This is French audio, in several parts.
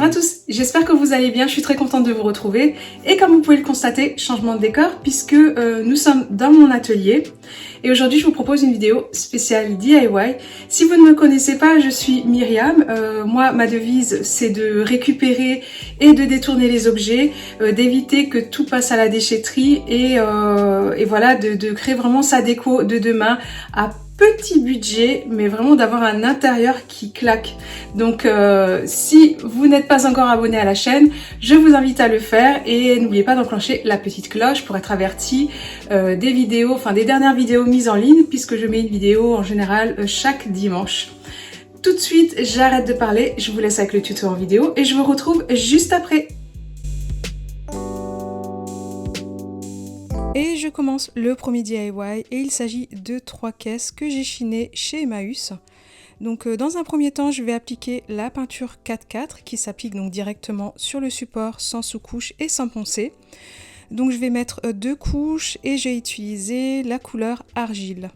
à tous, j'espère que vous allez bien, je suis très contente de vous retrouver. Et comme vous pouvez le constater, changement de décor puisque nous sommes dans mon atelier. Et aujourd'hui je vous propose une vidéo spéciale DIY. Si vous ne me connaissez pas, je suis Myriam. Moi ma devise c'est de récupérer et de détourner les objets, d'éviter que tout passe à la déchetterie et voilà, de créer vraiment sa déco de demain à petit budget, mais vraiment d'avoir un intérieur qui claque. Donc si vous n'êtes pas encore abonné à la chaîne, je vous invite à le faire et n'oubliez pas d'enclencher la petite cloche pour être averti des vidéos, enfin des dernières vidéos mises en ligne, puisque je mets une vidéo en général chaque dimanche. Tout de suite, j'arrête de parler, je vous laisse avec le tuto en vidéo et je vous retrouve juste après. Et je commence le premier DIY et il s'agit de 3 caisses que j'ai chinées chez Emmaüs. Donc dans un premier temps, je vais appliquer la peinture 4x4 qui s'applique donc directement sur le support sans sous-couche et sans poncer. Donc je vais mettre 2 couches et j'ai utilisé la couleur argile.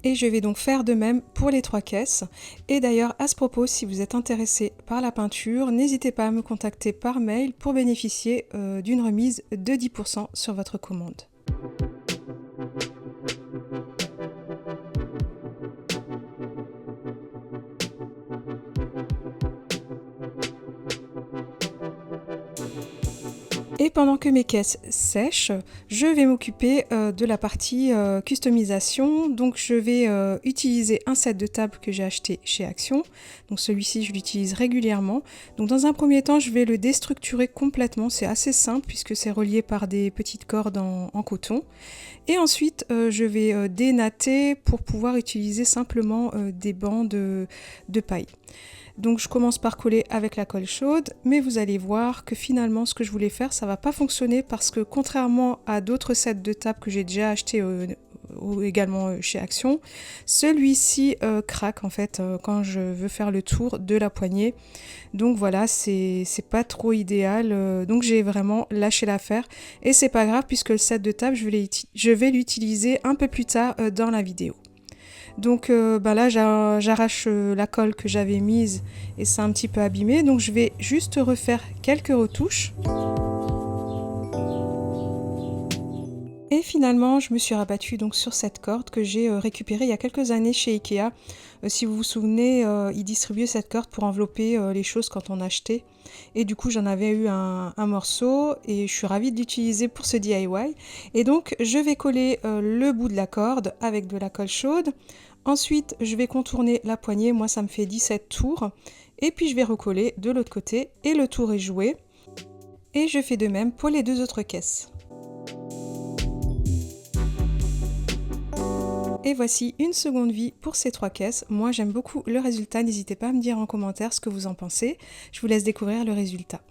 Et je vais donc faire de même pour les 3 caisses. Et d'ailleurs, à ce propos, si vous êtes intéressé par la peinture, n'hésitez pas à me contacter par mail pour bénéficier d'une remise de 10% sur votre commande. Et pendant que mes caisses sèchent, je vais m'occuper de la partie customisation. Donc je vais utiliser un set de tables que j'ai acheté chez Action. Donc celui-ci je l'utilise régulièrement. Donc dans un premier temps je vais le déstructurer complètement. C'est assez simple puisque c'est relié par des petites cordes en coton. Et ensuite je vais dénatter pour pouvoir utiliser simplement des bancs de paille. Donc je commence par coller avec la colle chaude, mais vous allez voir que finalement ce que je voulais faire, ça va pas fonctionner parce que contrairement à d'autres sets de table que j'ai déjà acheté également chez Action, celui-ci craque en fait quand je veux faire le tour de la poignée. Donc voilà, c'est pas trop idéal, donc j'ai vraiment lâché l'affaire et c'est pas grave puisque le set de table je vais l'utiliser un peu plus tard dans la vidéo. Donc là j'arrache la colle que j'avais mise et c'est un petit peu abîmé, donc je vais juste refaire quelques retouches. Et finalement je me suis rabattue donc sur cette corde que j'ai récupérée il y a quelques années chez Ikea. Si vous vous souvenez, ils distribuaient cette corde pour envelopper les choses quand on achetait. Et du coup j'en avais eu un morceau et je suis ravie de l'utiliser pour ce DIY. Et donc je vais coller le bout de la corde avec de la colle chaude. Ensuite je vais contourner la poignée, moi ça me fait 17 tours. Et puis je vais recoller de l'autre côté et le tour est joué. Et je fais de même pour les 2 autres caisses. Et voici une seconde vie pour ces 3 caisses. Moi j'aime beaucoup le résultat, n'hésitez pas à me dire en commentaire ce que vous en pensez. Je vous laisse découvrir le résultat.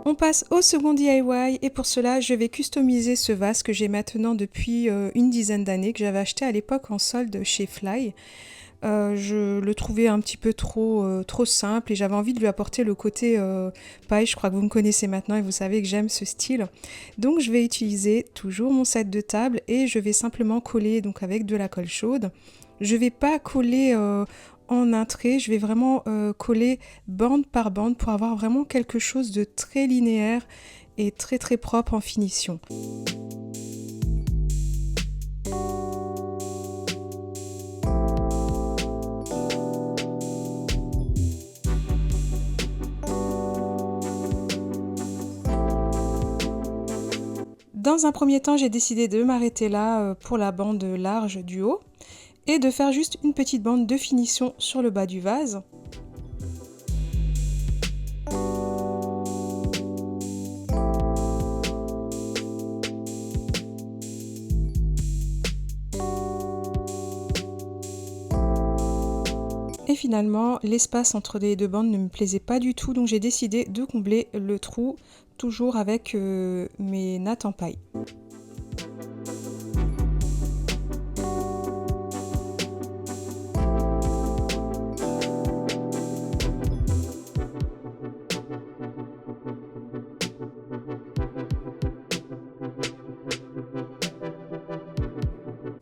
On passe au second DIY et pour cela je vais customiser ce vase que j'ai maintenant depuis une dizaine d'années, que j'avais acheté à l'époque en solde chez Fly. Je le trouvais un petit peu trop simple et j'avais envie de lui apporter le côté paille. Je crois que vous me connaissez maintenant et vous savez que j'aime ce style. Donc je vais utiliser toujours mon set de table et je vais simplement coller donc avec de la colle chaude. Je vais pas coller en un trait, je vais vraiment coller bande par bande pour avoir vraiment quelque chose de très linéaire et très propre en finition. Dans un premier temps, j'ai décidé de m'arrêter là pour la bande large du haut et de faire juste une petite bande de finition sur le bas du vase. Et finalement, l'espace entre les deux bandes ne me plaisait pas du tout, donc j'ai décidé de combler le trou, toujours avec mes nattes en paille.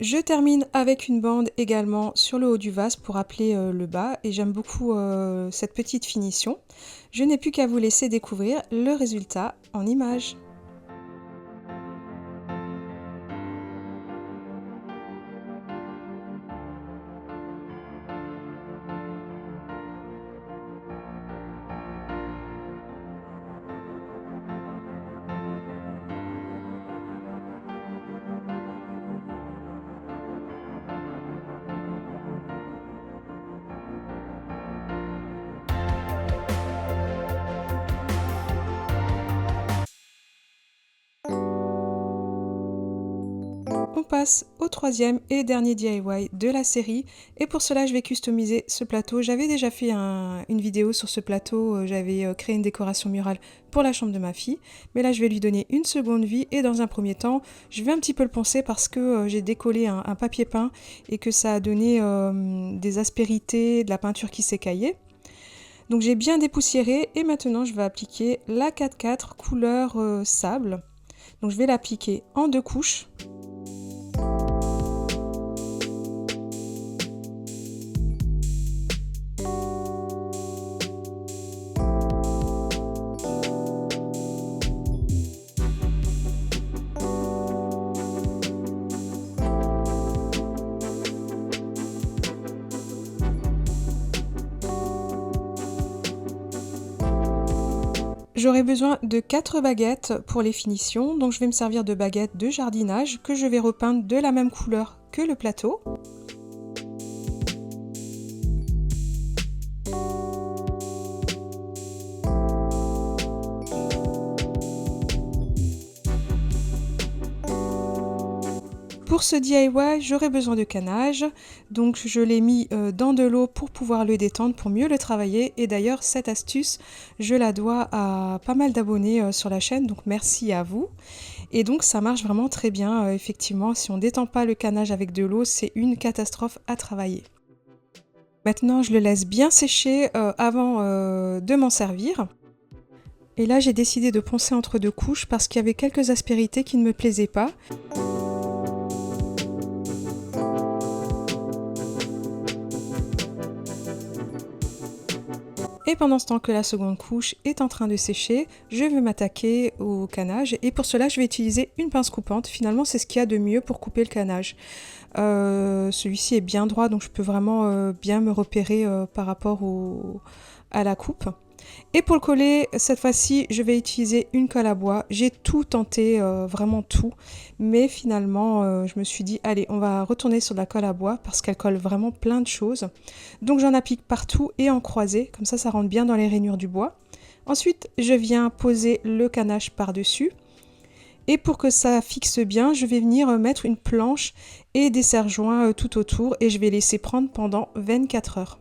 Je termine avec une bande également sur le haut du vase pour appeler le bas et j'aime beaucoup cette petite finition. Je n'ai plus qu'à vous laisser découvrir le résultat en images. On passe au troisième et dernier DIY de la série et pour cela je vais customiser ce plateau. J'avais déjà fait une vidéo sur ce plateau, j'avais créé une décoration murale pour la chambre de ma fille, mais là je vais lui donner une seconde vie et dans un premier temps je vais un petit peu le poncer parce que j'ai décollé un papier peint et que ça a donné des aspérités, de la peinture qui s'écaillait. Donc j'ai bien dépoussiéré et maintenant je vais appliquer la 4x4 couleur sable. Donc je vais l'appliquer en 2 couches. J'aurai besoin de 4 baguettes pour les finitions, donc je vais me servir de baguettes de jardinage que je vais repeindre de la même couleur que le plateau. Pour ce DIY, j'aurai besoin de canage, donc je l'ai mis dans de l'eau pour pouvoir le détendre, pour mieux le travailler. Et d'ailleurs, cette astuce, je la dois à pas mal d'abonnés sur la chaîne, donc merci à vous. Et donc ça marche vraiment très bien, effectivement, si on ne détend pas le canage avec de l'eau, c'est une catastrophe à travailler. Maintenant, je le laisse bien sécher avant de m'en servir. Et là, j'ai décidé de poncer entre 2 couches parce qu'il y avait quelques aspérités qui ne me plaisaient pas. Et pendant ce temps que la seconde couche est en train de sécher, je vais m'attaquer au canage et pour cela je vais utiliser une pince coupante. Finalement c'est ce qu'il y a de mieux pour couper le canage. Celui-ci est bien droit donc je peux vraiment bien me repérer par rapport à la coupe. Et pour le coller, cette fois-ci, je vais utiliser une colle à bois. J'ai tout tenté, vraiment tout. Mais finalement, je me suis dit, allez, on va retourner sur de la colle à bois parce qu'elle colle vraiment plein de choses. Donc j'en applique partout et en croisée. Comme ça rentre bien dans les rainures du bois. Ensuite, je viens poser le canage par-dessus. Et pour que ça fixe bien, je vais venir mettre une planche et des serre-joints tout autour. Et je vais laisser prendre pendant 24 heures.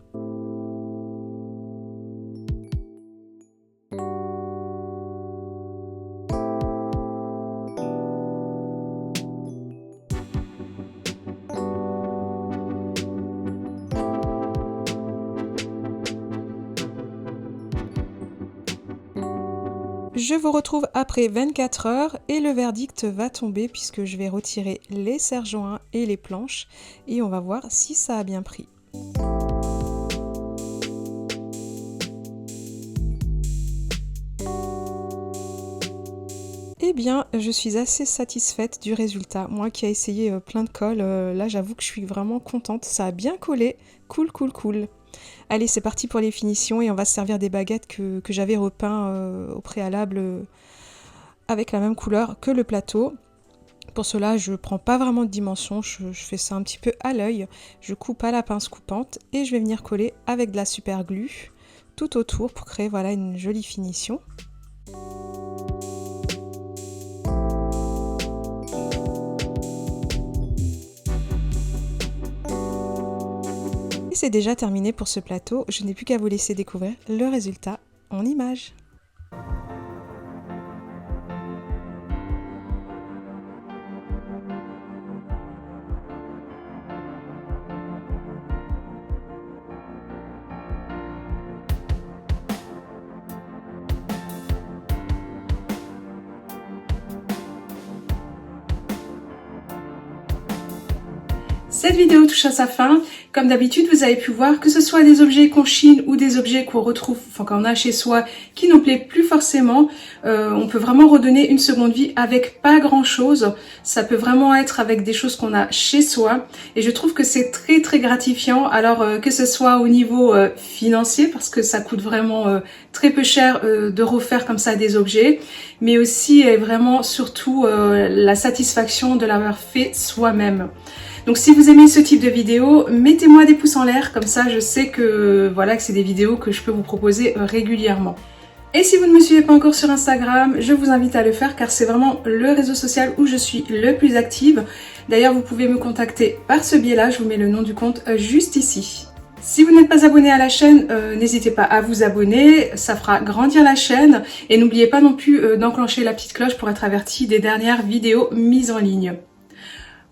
Je vous retrouve après 24 heures et le verdict va tomber puisque je vais retirer les serre-joints et les planches et on va voir si ça a bien pris. Eh bien, je suis assez satisfaite du résultat. Moi qui ai essayé plein de colle, là j'avoue que je suis vraiment contente. Ça a bien collé. Cool, cool, cool. Allez, c'est parti pour les finitions et on va se servir des baguettes que j'avais repeint au préalable avec la même couleur que le plateau. Pour cela, je ne prends pas vraiment de dimension, je fais ça un petit peu à l'œil. Je coupe à la pince coupante et je vais venir coller avec de la super glue tout autour pour créer voilà, une jolie finition. c'est déjà terminé pour ce plateau, je n'ai plus qu'à vous laisser découvrir le résultat en images. Cette vidéo touche à sa fin. Comme d'habitude, vous avez pu voir que ce soit des objets qu'on chine ou des objets qu'on retrouve, enfin qu'on a chez soi, qui nous plaît plus forcément. On peut vraiment redonner une seconde vie avec pas grand chose. Ça peut vraiment être avec des choses qu'on a chez soi. Et je trouve que c'est très très gratifiant. Alors que ce soit au niveau financier, parce que ça coûte vraiment très peu cher de refaire comme ça des objets, mais aussi vraiment surtout la satisfaction de l'avoir fait soi-même. Donc si vous aimez ce type de vidéo, mettez-moi des pouces en l'air, comme ça je sais que voilà que c'est des vidéos que je peux vous proposer régulièrement. Et si vous ne me suivez pas encore sur Instagram, je vous invite à le faire car c'est vraiment le réseau social où je suis le plus active. D'ailleurs, vous pouvez me contacter par ce biais-là, je vous mets le nom du compte juste ici. Si vous n'êtes pas abonné à la chaîne, n'hésitez pas à vous abonner, ça fera grandir la chaîne. Et n'oubliez pas non plus d'enclencher la petite cloche pour être averti des dernières vidéos mises en ligne.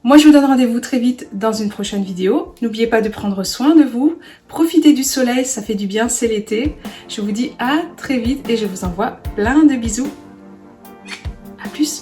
Moi, je vous donne rendez-vous très vite dans une prochaine vidéo. N'oubliez pas de prendre soin de vous. Profitez du soleil, ça fait du bien, c'est l'été. Je vous dis à très vite et je vous envoie plein de bisous. À plus!